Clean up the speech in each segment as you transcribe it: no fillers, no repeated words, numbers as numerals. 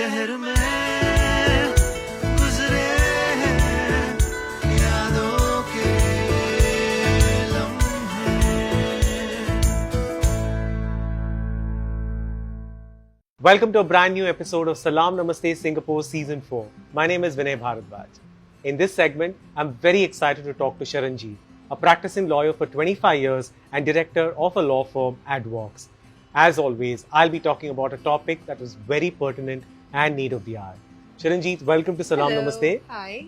शहर में गुजरे यादों के लम्हे. Welcome to a brand new episode of Salaam Namaste Singapore Season 4. My name is Vinay Bharadwaj. In this segment, I'm very excited to talk to Sharanjit, a practicing lawyer for 25 years and director of a law firm, Advox. As always, I'll be talking about a topic that is very pertinent and need of the hour. Sharanjit, welcome to Salaam Hello. Namaste. Hi.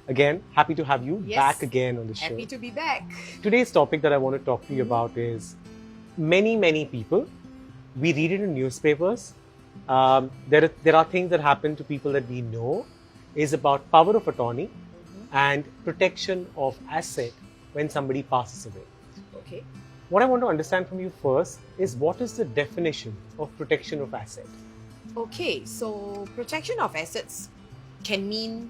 Again, happy to have you Yes. back again on the show. Happy to be back. Today's topic that I want to talk to you about is many people. We read it in newspapers. There are things that happen to people that we know is about power of attorney and protection of asset when somebody passes away. Okay. What I want to understand from you first is what is the definition of protection of asset? Okay, so protection of assets can mean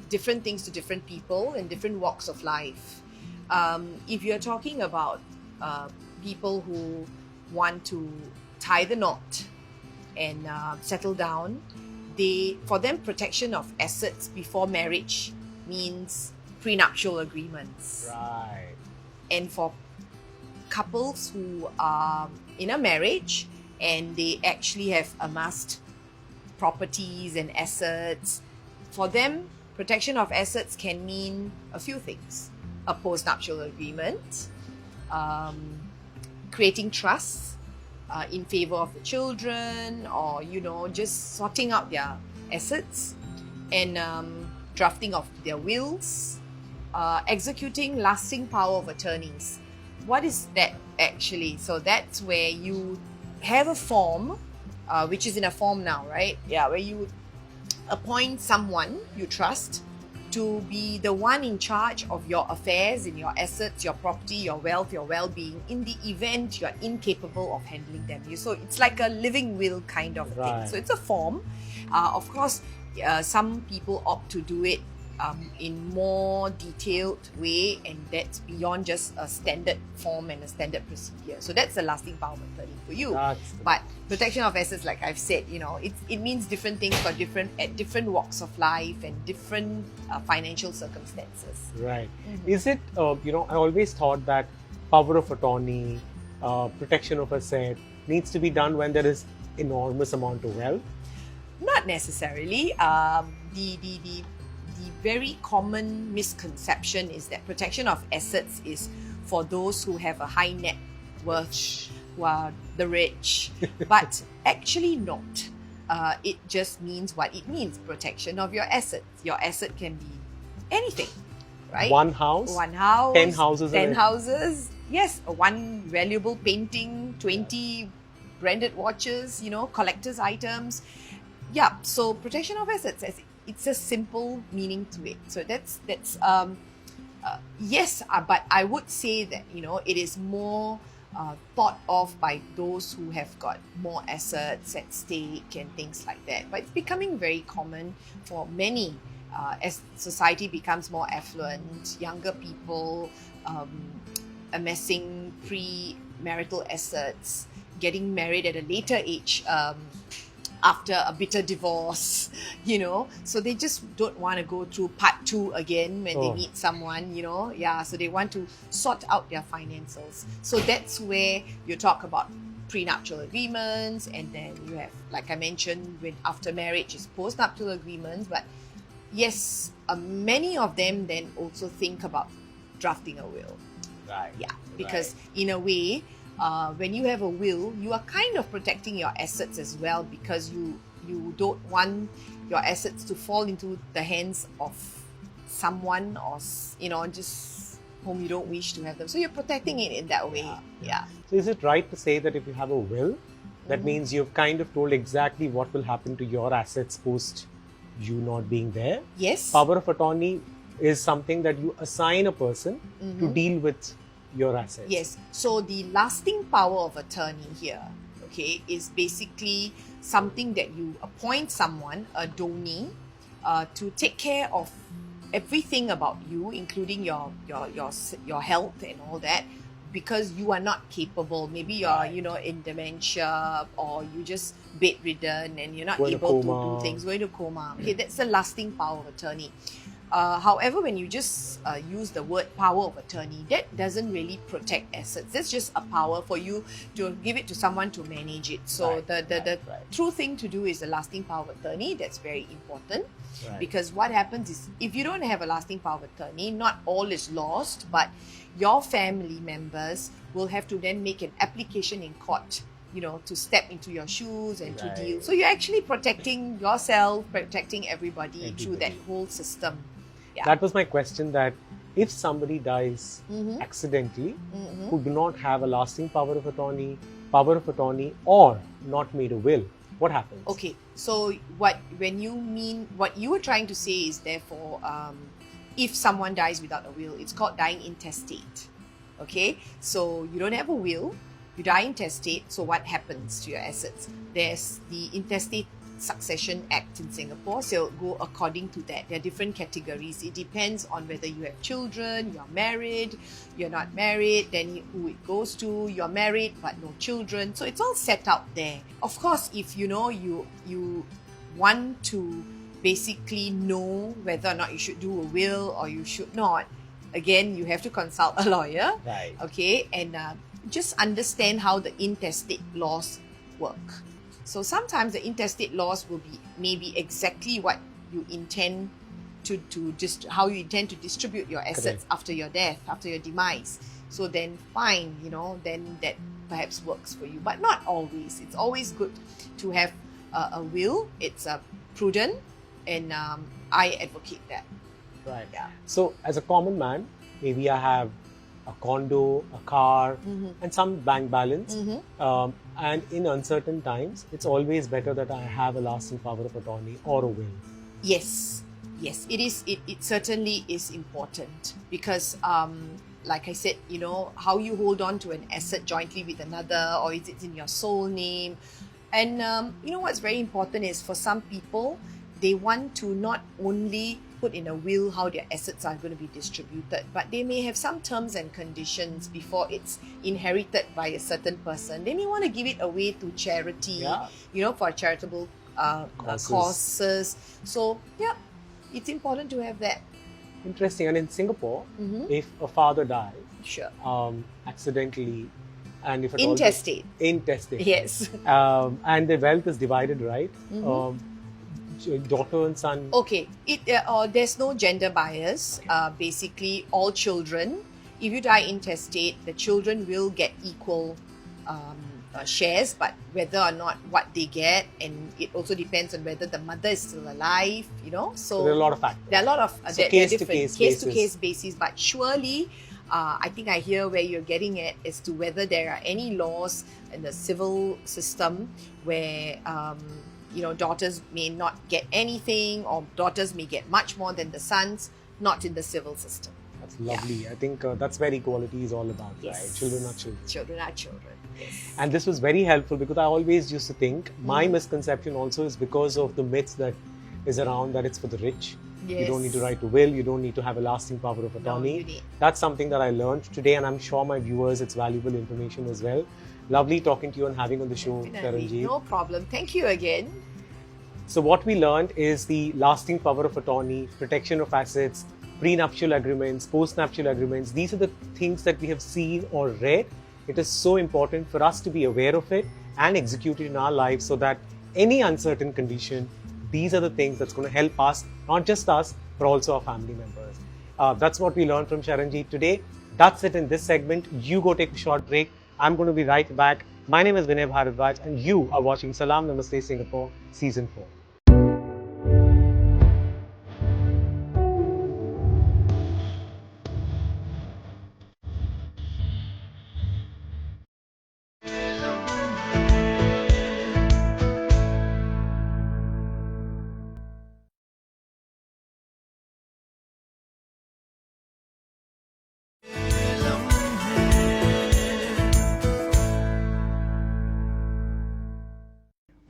different things to different people in different walks of life. If you're talking about people who want to tie the knot and settle down, for them protection of assets before marriage means prenuptial agreements. Right. And for couples who are in a marriage and they actually have amassed properties and assets, for them protection of assets can mean a few things: a postnuptial agreement, creating trusts in favor of the children, or just sorting out their assets, and drafting of their wills, executing lasting power of attorneys. What is that actually? So that's where you have a form, which is in a form now, right? Yeah, where you appoint someone you trust to be the one in charge of your affairs, in your assets, your property, your wealth, your well-being, in the event you're incapable of handling them. So it's like a living will kind of thing. So it's a form. Of course, some people opt to do it in more detailed way, and that's beyond just a standard form and a standard procedure. So that's the lasting power of attorney for you. But protection of assets, like I've said, it means different things for different walks of life and different financial circumstances. Right. Is it, I always thought that power of attorney, protection of asset needs to be done when there is enormous amount of wealth? Not necessarily. The very common misconception is that protection of assets is for those who have a high net worth, who are the rich, but actually not. It just means what it means: protection of your assets. Your asset can be anything, right? One house, 10 houses, 10 houses. Yes, one valuable painting, 20 branded watches, collector's items. Yeah, so protection of assets, it's a simple meaning to it. So that's yes, but I would say that it is more thought of by those who have got more assets at stake and things like that. But it's becoming very common for many as society becomes more affluent. Younger people amassing pre-marital assets, getting married at a later age. After a bitter divorce, so they just don't want to go through part 2 again when they meet someone, so they want to sort out their financials. So that's where you talk about prenuptial agreements, and then you have, like I mentioned, after marriage is postnuptial agreements. But yes, many of them then also think about drafting a will. Right. Yeah, because in a way, when you have a will, you are kind of protecting your assets as well, because you don't want your assets to fall into the hands of someone, or just whom you don't wish to have them. So you're protecting it in that way. Yeah. So is it right to say that if you have a will, that means you've kind of told exactly what will happen to your assets post you not being there? Yes. Power of attorney is something that you assign a person to deal with your assets. Yes. So the lasting power of attorney here, is basically something that you appoint someone, a donee, to take care of everything about you, including your health and all that, because you are not capable. Maybe you're, in dementia, or you just bedridden and you're not able to do things, going to coma. Okay, that's the lasting power of attorney. However, when you just use the word power of attorney, that doesn't really protect assets. That's just a power for you to give it to someone to manage it. So the true thing to do is the lasting power of attorney. That's very important. Because what happens is, if you don't have a lasting power of attorney, not all is lost, but your family members will have to then make an application in court, to step into your shoes and to deal. So you're actually protecting yourself, protecting everybody through that whole system. Yeah. That was my question, that if somebody dies accidentally, who do not have a lasting power of attorney, or not made a will, what happens? Okay, so what you were trying to say is, therefore, if someone dies without a will, it's called dying intestate. Okay, so you don't have a will, you die intestate, so what happens to your assets? There's the Intestate Succession Act in Singapore, so go according to that. There are different categories. It depends on whether you have children, you're married, you're not married, then who it goes to, you're married but no children. So it's all set out there. Of course, if you want to basically know whether or not you should do a will or you should not, again, you have to consult a lawyer. Right. Okay, and just understand how the intestate laws work. So sometimes the intestate laws will be maybe exactly what you intend how you intend to distribute your assets after your death, after your demise. So then fine, then that perhaps works for you, but not always. It's always good to have a will. It's prudent, and I advocate that. Right. Yeah. So as a common man, maybe I have a condo, a car, and some bank balance. And in uncertain times, it's always better that I have a lasting power of attorney or a will. Yes, it is. It certainly is important, because, like I said, how you hold on to an asset jointly with another, or is it in your sole name? And what's very important is, for some people, they want to not only put in a will how their assets are going to be distributed, but they may have some terms and conditions before it's inherited by a certain person. They may want to give it away to charity, for charitable causes. So, it's important to have that. Interesting. And in Singapore, if a father dies, accidentally, and if intestate, yes, and the wealth is divided, right? Daughter and son. Okay, there's no gender bias. Basically, all children, if you die intestate, the children will get equal shares, but whether or not what they get, and it also depends on whether the mother is still alive, So there are a lot of factors. There are a lot of case-to-case basis, but surely, I think I hear where you're getting at as to whether there are any laws in the civil system where daughters may not get anything, or daughters may get much more than the sons, not in the civil system. That's lovely. I think that's where equality is all about, right? Children are children. Children are children. Yes. And this was very helpful, because I always used to think, my misconception also is because of the myths that is around, that it's for the rich. Yes. You don't need to write a will, you don't need to have a lasting power of attorney. No, you need. That's something that I learned today, and I'm sure my viewers, it's valuable information as well. Lovely talking to you and having on the show, Sharanjit. No problem. Thank you again. So what we learned is the lasting power of attorney, protection of assets, prenuptial agreements, postnuptial agreements. These are the things that we have seen or read. It is so important for us to be aware of it and execute it in our lives, so that any uncertain condition, these are the things that's going to help us, not just us, but also our family members. That's what we learned from Sharanjit today. That's it in this segment. You go take a short break. I'm going to be right back. My name is Vinay Bharadwaj, and you are watching Salaam Namaste Singapore Season 4.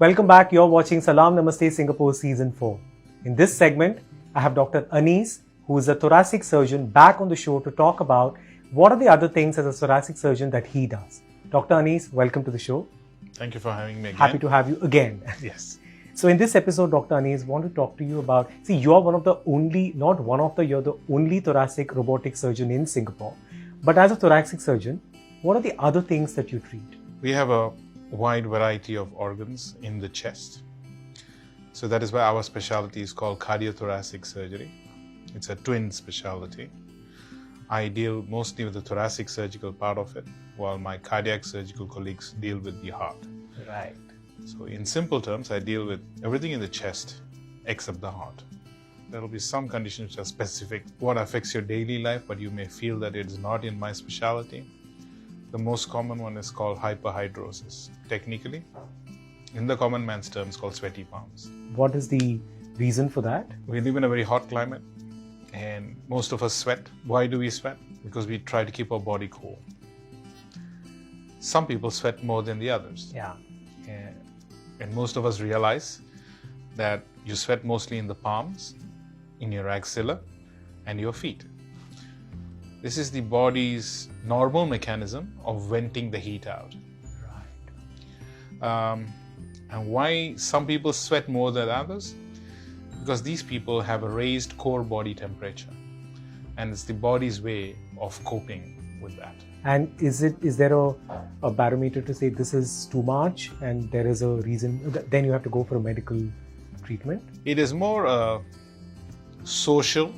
Welcome back. You're watching Salaam Namaste Singapore Season 4. In this segment, I have Dr. Anis, who is a thoracic surgeon, back on the show to talk about what are the other things as a thoracic surgeon that he does? Dr. Anis, welcome to the show. Thank you for having me again. Happy to have you again. Yes. So in this episode, Dr. Anis, I want to talk to you about, you're the only thoracic robotic surgeon in Singapore. But as a thoracic surgeon, what are the other things that you treat? We have a wide variety of organs in the chest. So that is why our specialty is called cardiothoracic surgery. It's a twin specialty. I deal mostly with the thoracic surgical part of it, while my cardiac surgical colleagues deal with the heart. Right. So in simple terms, I deal with everything in the chest except the heart. There will be some conditions which are specific, what affects your daily life, but you may feel that it is not in my specialty. The most common one is called hyperhidrosis. Technically, in the common man's terms, called sweaty palms. What is the reason for that? We live in a very hot climate and most of us sweat. Why do we sweat? Because we try to keep our body cool. Some people sweat more than the others. Yeah. And most of us realize that you sweat mostly in the palms, in your axilla, and your feet. This is the body's normal mechanism of venting the heat out. Right. And why some people sweat more than others? Because these people have a raised core body temperature, and it's the body's way of coping with that. And is there a barometer to say this is too much and there is a reason, then you have to go for a medical treatment? It is more a social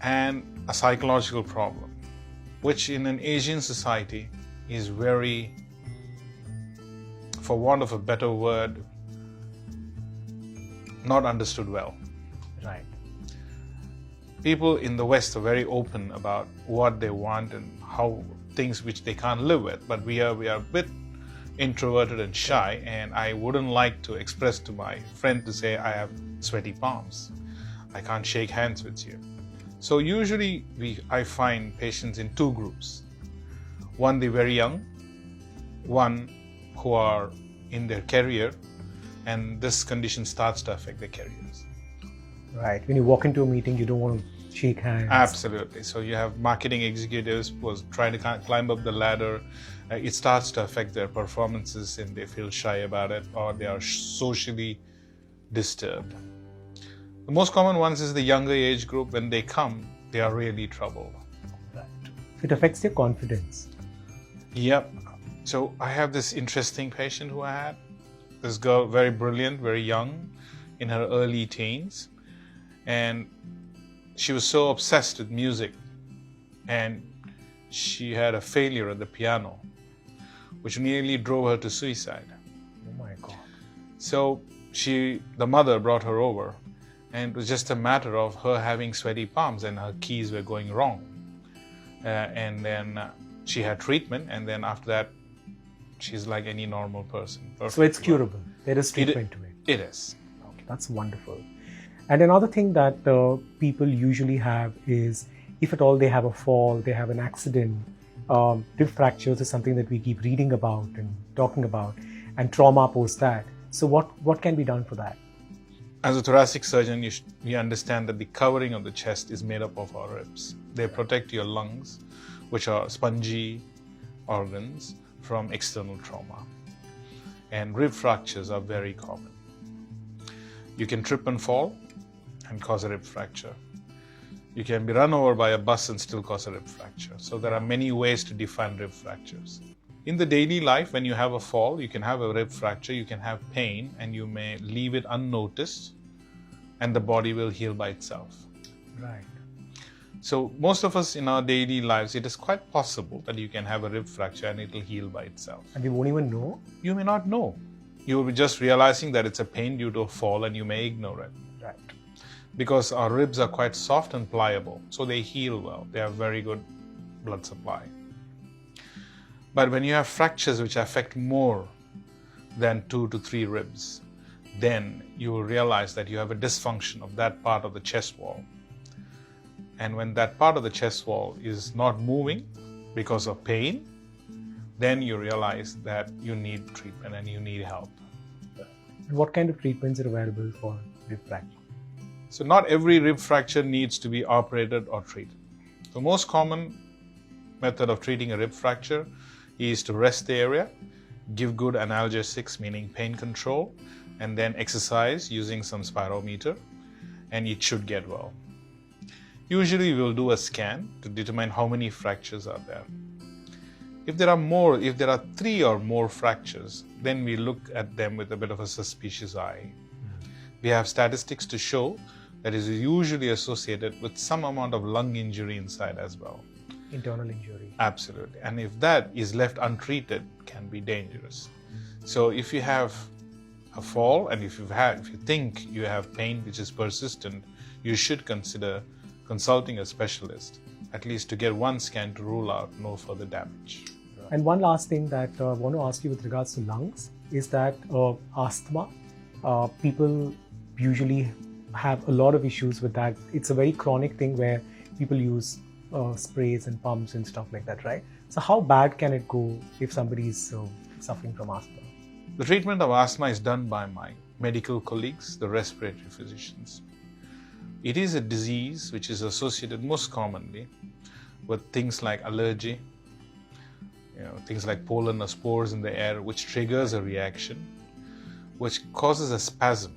and a psychological problem, which in an Asian society is very, for want of a better word, not understood well. Right. People in the West are very open about what they want and how things which they can't live with, but we are a bit introverted and shy, and I wouldn't like to express to my friend to say I have sweaty palms. I can't shake hands with you. So usually I find patients in two groups. One, the very young, one who are in their career, and this condition starts to affect their careers. Right. When you walk into a meeting, you don't want to shake hands. Absolutely. So you have marketing executives who are trying to climb up the ladder. It starts to affect their performances and they feel shy about it, or they are socially disturbed. The most common ones is the younger age group. When they come, they are really troubled. Right. It affects their confidence. Yep. So I have this interesting patient who I had. This girl, very brilliant, very young, in her early teens. And she was so obsessed with music. And she had a failure at the piano, which nearly drove her to suicide. Oh my God. So the mother brought her over. And it was just a matter of her having sweaty palms and her keys were going wrong. And then she had treatment, and then after that, she's like any normal person. So it's curable. There is treatment to it. It is. Okay, that's wonderful. And another thing that people usually have is, if at all they have a fall, they have an accident, rib fractures is something that we keep reading about and talking about, and trauma post that. So what can be done for that? As a thoracic surgeon, you understand that the covering of the chest is made up of our ribs. They protect your lungs, which are spongy organs, from external trauma. And rib fractures are very common. You can trip and fall and cause a rib fracture. You can be run over by a bus and still cause a rib fracture. So there are many ways to define rib fractures. In the daily life, when you have a fall, you can have a rib fracture, you can have pain, and you may leave it unnoticed, and the body will heal by itself. Right. So most of us in our daily lives, it is quite possible that you can have a rib fracture and it will heal by itself. And we won't even know? You may not know. You will be just realizing that it's a pain due to a fall and you may ignore it. Right. Because our ribs are quite soft and pliable, so they heal well. They have very good blood supply. But when you have fractures which affect more than 2 to 3 ribs, then you will realize that you have a dysfunction of that part of the chest wall. And when that part of the chest wall is not moving because of pain, then you realize that you need treatment and you need help. What kind of treatments are available for rib fracture? So not every rib fracture needs to be operated or treated. The most common method of treating a rib fracture is to rest the area, give good analgesics, meaning pain control, and then exercise using some spirometer, and it should get well. Usually we will do a scan to determine how many fractures are there. If there are 3 or more fractures, then we look at them with a bit of a suspicious eye. We have statistics to show that is usually associated with some amount of lung injury inside as well. Internal injury. Absolutely. And if that is left untreated, can be dangerous. So if you have a fall and if you think you have pain which is persistent, you should consider consulting a specialist, at least to get one scan to rule out no further damage. And one last thing that I want to ask you with regards to lungs is that asthma, people usually have a lot of issues with that. It's a very chronic thing where people use sprays and pumps and stuff like that, right? So how bad can it go if somebody is suffering from asthma? The treatment of asthma is done by my medical colleagues, the respiratory physicians. It is a disease which is associated most commonly with things like allergy, things like pollen or spores in the air, which triggers a reaction, which causes a spasm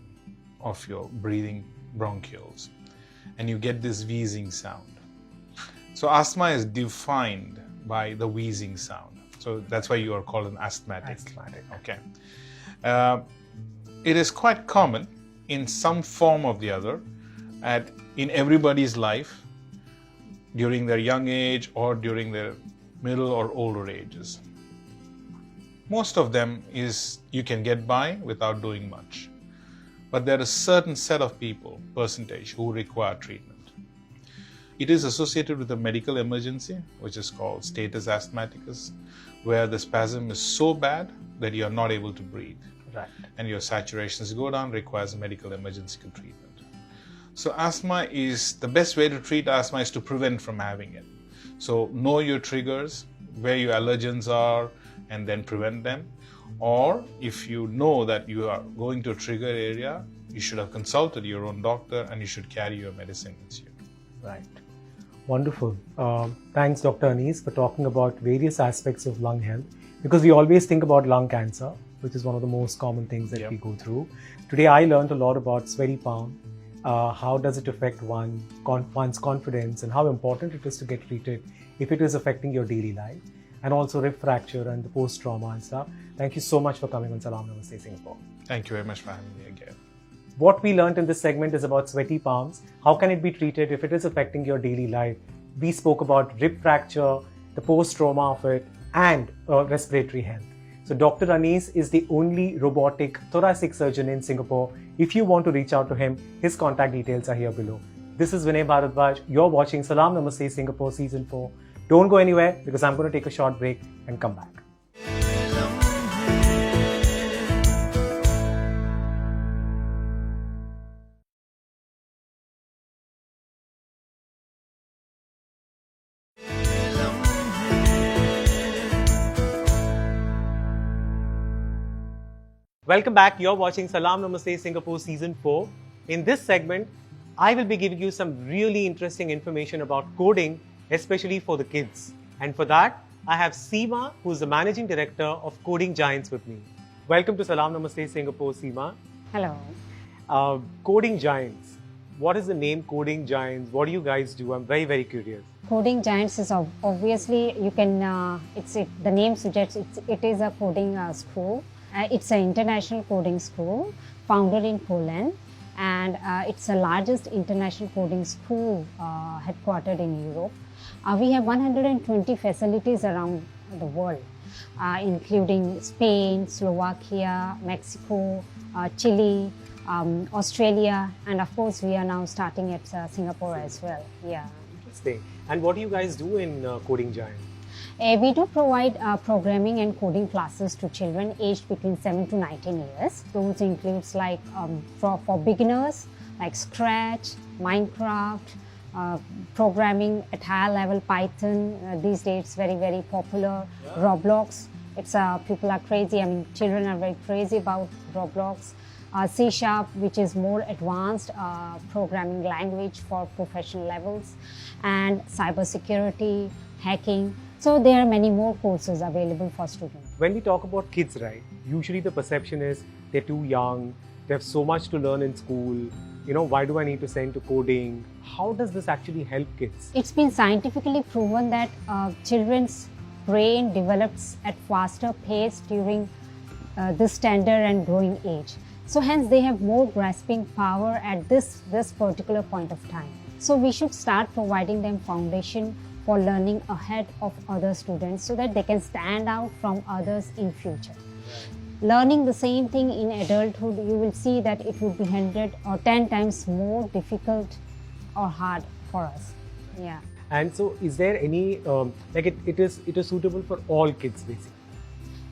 of your breathing bronchioles, and you get this wheezing sound. So asthma is defined by the wheezing sound. So that's why you are called an asthmatic. Okay. It is quite common in some form or the other in everybody's life during their young age or during their middle or older ages. Most of them you can get by without doing much. But there is a certain set of people, percentage, who require treatment. It is associated with a medical emergency, which is called status asthmaticus, where the spasm is so bad that you are not able to breathe. Right. And your saturations go down, requires medical emergency treatment. So the best way to treat asthma is to prevent from having it. So know your triggers, where your allergens are, and then prevent them. Or if you know that you are going to a trigger area, you should have consulted your own doctor and you should carry your medicine with you. Right. Wonderful. Thanks, Dr. Anis, for talking about various aspects of lung health, because we always think about lung cancer, which is one of the most common things that we go through. Today, I learned a lot about sweaty palm. How does it affect one's confidence, and how important it is to get treated if it is affecting your daily life, and also rib fracture and the post-trauma and stuff. Thank you so much for coming on Salaam Namaste Singapore. Thank you very much for having me again. What we learned in this segment is about sweaty palms. How can it be treated if it is affecting your daily life? We spoke about rib fracture, the post-trauma of it, and respiratory health. So Dr. Anis is the only robotic thoracic surgeon in Singapore. If you want to reach out to him, his contact details are here below. This is Vinay Bharadwaj. You're watching Salaam Namaste Singapore Season 4. Don't go anywhere, because I'm going to take a short break and come back. Welcome back. You're watching Salaam Namaste Singapore Season 4. In this segment, I will be giving you some really interesting information about coding, especially for the kids. And for that, I have Seema, who's the Managing Director of Coding Giants with me. Welcome to Salaam Namaste Singapore, Seema. Hello. Coding Giants. What is the name Coding Giants? What do you guys do? I'm very, very curious. Coding Giants is obviously, you can, the name suggests it is a coding school. It's an international coding school founded in Poland, and it's the largest international coding school headquartered in Europe. We have 120 facilities around the world, including Spain, Slovakia, Mexico, Chile, Australia, and of course we are now starting at Singapore as well. Yeah. Interesting. And what do you guys do in Coding Giant? We do provide programming and coding classes to children aged between 7 to 19 years. Those includes like for beginners like Scratch, Minecraft, programming at higher level Python. These days very, very popular. Yeah. Roblox. People are crazy. I mean, children are very crazy about Roblox. C#, which is more advanced programming language for professional levels, and cybersecurity, hacking. So there are many more courses available for students. When we talk about kids, right, usually the perception is they're too young, they have so much to learn in school. Why do I need to send to coding? How does this actually help kids? It's been scientifically proven that children's brain develops at faster pace during this tender and growing age. So hence they have more grasping power at this particular point of time. So we should start providing them foundation for learning ahead of other students so that they can stand out from others in future. Learning the same thing in adulthood, you will see that it would be 100 or 10 times more difficult or hard for us. Yeah. And so is there any, it is suitable for all kids basically?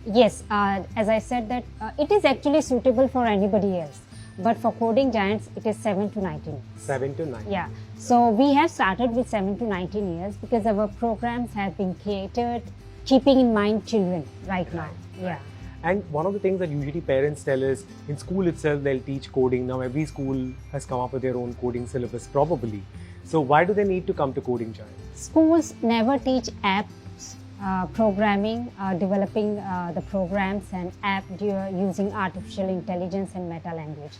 Yes, as I said that it is actually suitable for anybody else. But for coding giants, it is 7 to 19 years. 7 to 19. Yeah. So we have started with 7 to 19 years because our programs have been catered, keeping in mind children right now. Yeah. And one of the things that usually parents tell is in school itself they'll teach coding. Now every school has come up with their own coding syllabus probably. So why do they need to come to Coding Giants? Schools never teach apps, programming, developing the programs and app using artificial intelligence and meta language.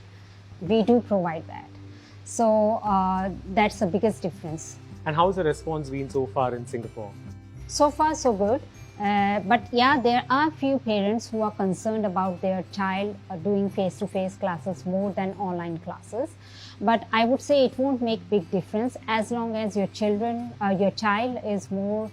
We do provide that. So that's the biggest difference. And how's the response been so far in Singapore? So far so good. But yeah, there are few parents who are concerned about their child doing face-to-face classes more than online classes. But I would say it won't make big difference as long as your child is more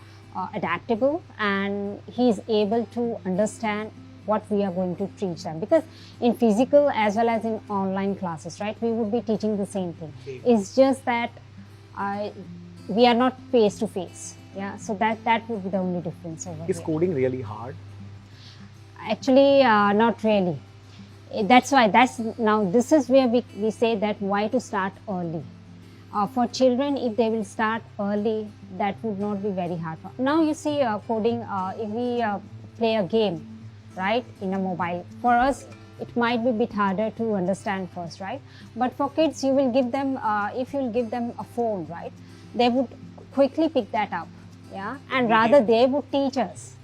adaptable and he is able to understand what we are going to teach them. Because in physical as well as in online classes, right, we would be teaching the same thing. It's just that we are not face-to-face. Yeah, so that would be the only difference over Is here. coding really hard? Actually, not really. That's why this is where we say that why to start early. For children, if they will start early, that would not be very hard. Now you see coding, if we play a game, right, in a mobile, for us, it might be a bit harder to understand first, right? But for kids, you will give them, if you will give them a phone, right, they would quickly pick that up. Yeah, and rather they would teach us.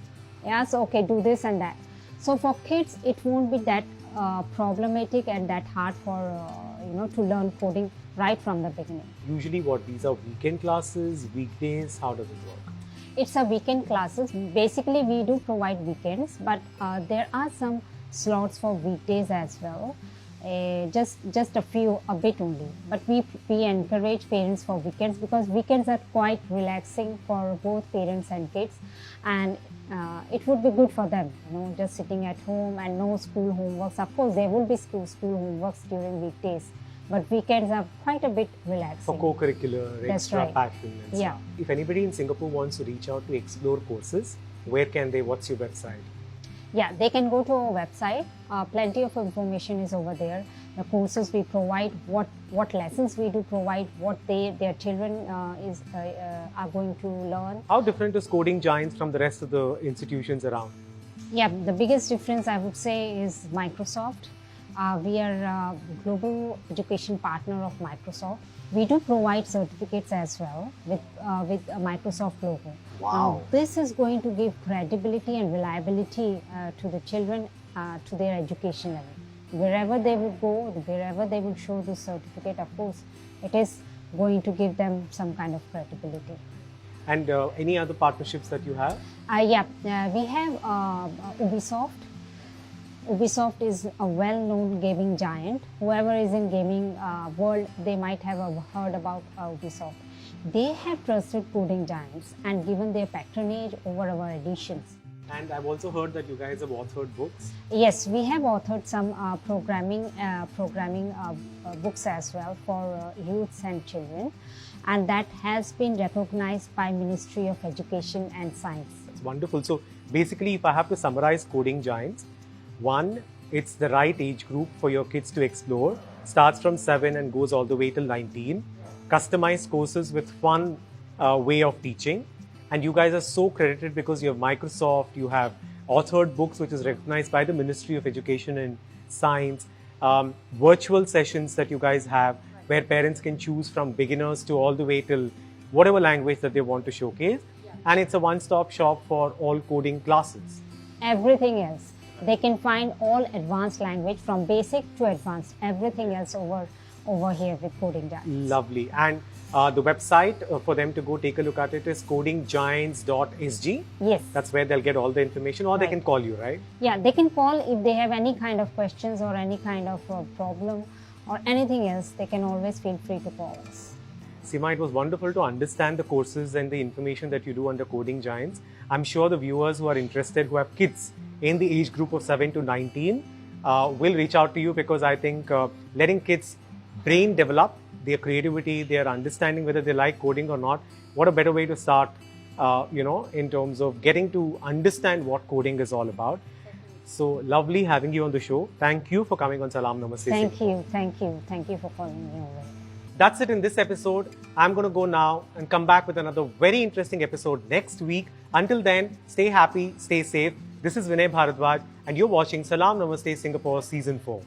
Yeah, so okay, do this and that. So for kids, it won't be that problematic and that hard for to learn coding right from the beginning. Usually, these are weekend classes, weekdays? How does it work? It's a weekend classes. Basically, we do provide weekends, but there are some slots for weekdays as well. Just a bit only, but we encourage parents for weekends because weekends are quite relaxing for both parents and kids, and it would be good for them, just sitting at home and no school homeworks. Of course there will be school homeworks during weekdays, but weekends are quite a bit relaxing. For co-curricular, That's extra right. passion and Yeah. stuff. If anybody in Singapore wants to reach out to explore courses, where can they? What's your website? Yeah, they can go to our website. Plenty of information is over there. The courses we provide, what lessons we do provide, what their children are going to learn. How different is Coding Giants from the rest of the institutions around? Yeah, the biggest difference I would say is Microsoft. We are a global education partner of Microsoft. We do provide certificates as well with a Microsoft logo. Wow. Now, this is going to give credibility and reliability to the children, to their education level. Wherever they would go, wherever they will show this certificate, of course, it is going to give them some kind of credibility. And any other partnerships that you have? We have Ubisoft. Ubisoft is a well-known gaming giant. Whoever is in gaming world, they might have heard about Ubisoft. They have trusted Coding Giants and given their patronage over our editions. And I've also heard that you guys have authored books. Yes, we have authored some programming books as well for youths and children, and that has been recognized by Ministry of Education and Science. It's wonderful. So basically, if I have to summarize Coding Giants, one, it's the right age group for your kids to explore. Starts from 7 and goes all the way till 19. Customized courses with fun way of teaching. And you guys are so credited because you have Microsoft, you have authored books which is recognized by the Ministry of Education and Science, virtual sessions that you guys have where parents can choose from beginners to all the way till whatever language that they want to showcase. and it's a one-stop shop for all coding classes. Everything else. They can find all advanced language from basic to advanced. Everything else over here with Coding Giants. Lovely. And the website for them to go take a look at it is codinggiants.sg. Yes. That's where they'll get all the information, or they Right. can call you, right? Yeah, they can call if they have any kind of questions or any kind of problem or anything else. They can always feel free to call us. Seema, it was wonderful to understand the courses and the information that you do under Coding Giants. I'm sure the viewers who are interested, who have kids in the age group of 7 to 19, will reach out to you, because I think letting kids' brain develop, their creativity, their understanding whether they like coding or not, what a better way to start, in terms of getting to understand what coding is all about. So lovely having you on the show. Thank you for coming on Salaam Namaste. Thank you for calling me over. That's it in this episode. I'm going to go now and come back with another very interesting episode next week. Until then, stay happy, stay safe. This is Vinay Bharadwaj, and you're watching Salaam Namaste Singapore Season 4.